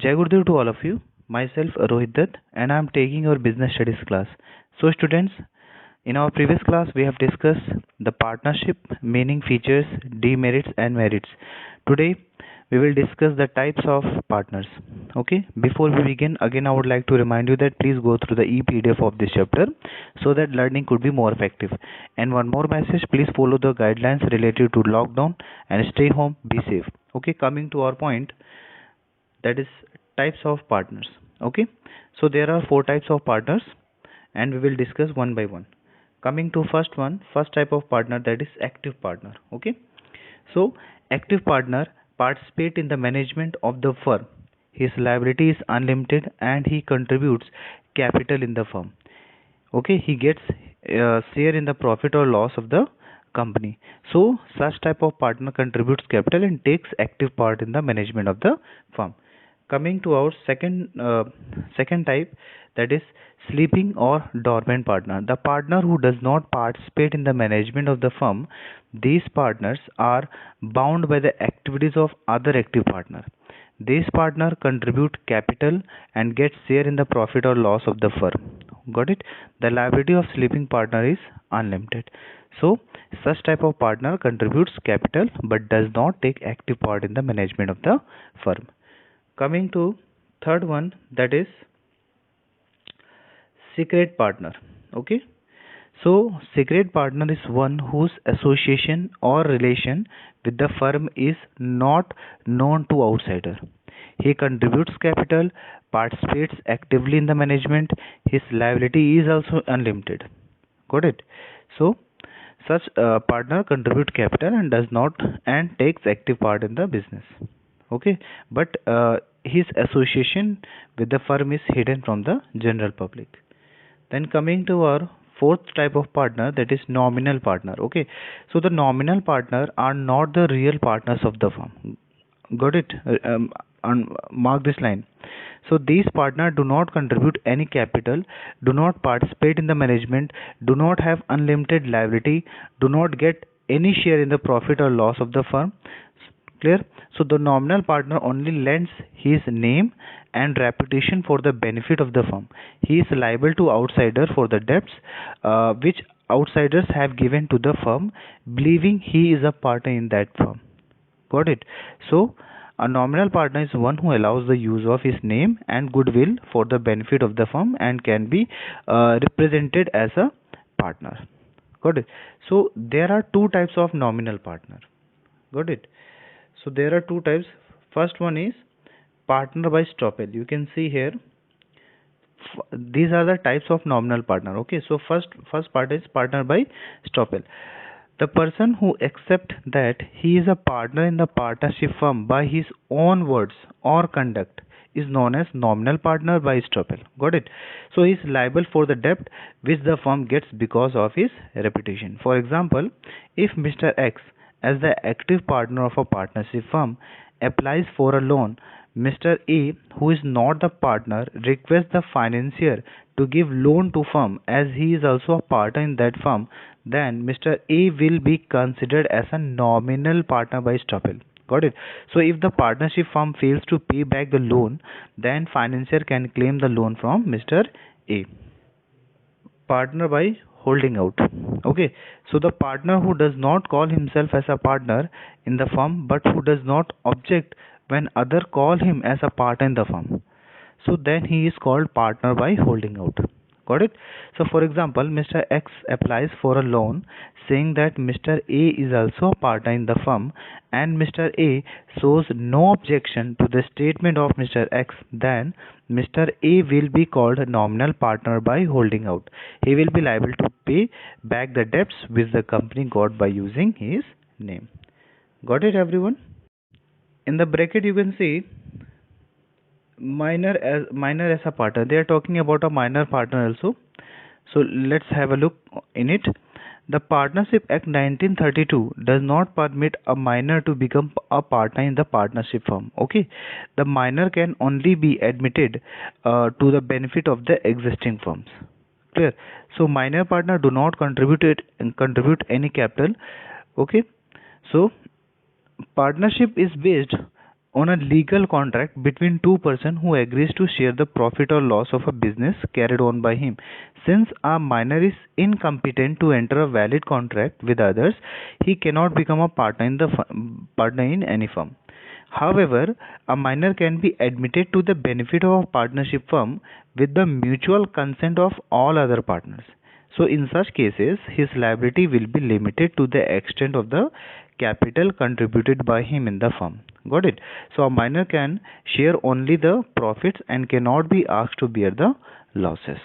Jai Gurudev to all of you. Myself Rohit Dutt and I am taking your business studies class. So students, in our previous class we have discussed the partnership, meaning, features, demerits and merits. Today we will discuss the types of partners. Okay, before we begin, again I would like to remind you that please go through the e-PDF of this chapter so that learning could be more effective. And one more message, please follow the guidelines related to lockdown and stay home, be safe. Okay, coming to our point, that is types of partners. Okay, so there are four types of partners and we will discuss one by one. Coming to first type of partner, that is active partner. Okay, so active partner participate in the management of the firm. His liability is unlimited and he contributes capital in the firm. Okay, he gets share in the profit or loss of the company. So such type of partner contributes capital and takes active part in the management of the firm. Coming to our second type, that is sleeping or dormant partner, the partner who does not participate in the management of the firm. These partners are bound by the activities of other active partner. These partner contribute capital and get share in the profit or loss of the firm. Got it? The liability of sleeping partner is unlimited. So such type of partner contributes capital but does not take active part in the management of the firm. Coming to third one, that is secret partner. Okay, so secret partner is one whose association or relation with the firm is not known to outsider. He contributes capital, participates actively in the management. His liability is also unlimited. Got it? So such partner contribute capital and does not and takes active part in the business. Okay, but his association with the firm is hidden from the general public. Then coming to our fourth type of partner, that is nominal partner. Okay, so the nominal partner are not the real partners of the firm. Got it? Mark this line. So these partners do not contribute any capital, do not participate in the management, do not have unlimited liability, do not get any share in the profit or loss of the firm. Clear? So the nominal partner only lends his name and reputation for the benefit of the firm. He is liable to outsider for the debts which outsiders have given to the firm, believing he is a partner in that firm. Got it? So a nominal partner is one who allows the use of his name and goodwill for the benefit of the firm and can be represented as a partner. Got it? So there are two types of nominal partner. Got it? So there are two types. First one is partner by stoppel. You can see here these are the types of nominal partner. Okay, so first part is partner by stoppel. The person who accepts that he is a partner in the partnership firm by his own words or conduct is known as nominal partner by estoppel. Got it? So he is liable for the debt which the firm gets because of his reputation. For example, if Mr. X, as the active partner of a partnership firm, applies for a loan, Mr. A, who is not the partner, requests the financier to give loan to firm as he is also a partner in that firm, then Mr. A will be considered as a nominal partner by estoppel. Got it? So if the partnership firm fails to pay back the loan, then financier can claim the loan from Mr. A. Partner by holding out. Okay, so the partner who does not call himself as a partner in the firm but who does not object when other call him as a partner in the firm, so then he is called partner by holding out. Got it? So for example, Mr. X applies for a loan saying that Mr. A is also a partner in the firm and Mr. A shows no objection to the statement of Mr. X, then Mr. A will be called a nominal partner by holding out. He will be liable to pay back the debts which the company got by using his name. Got it, everyone? In the bracket you can see minor as a partner. They are talking about a minor partner also. So let's have a look in it. The Partnership Act 1932 does not permit a minor to become a partner in the partnership firm. Okay, the minor can only be admitted to the benefit of the existing firms. Clear? So minor partner do not contribute any capital. Okay, so partnership is based on a legal contract between two persons who agrees to share the profit or loss of a business carried on by him. Since a minor is incompetent to enter a valid contract with others, he cannot become a partner in partner in any firm. However, a minor can be admitted to the benefit of a partnership firm with the mutual consent of all other partners. So, in such cases, his liability will be limited to the extent of the capital contributed by him in the firm. Got it? So, a minor can share only the profits and cannot be asked to bear the losses.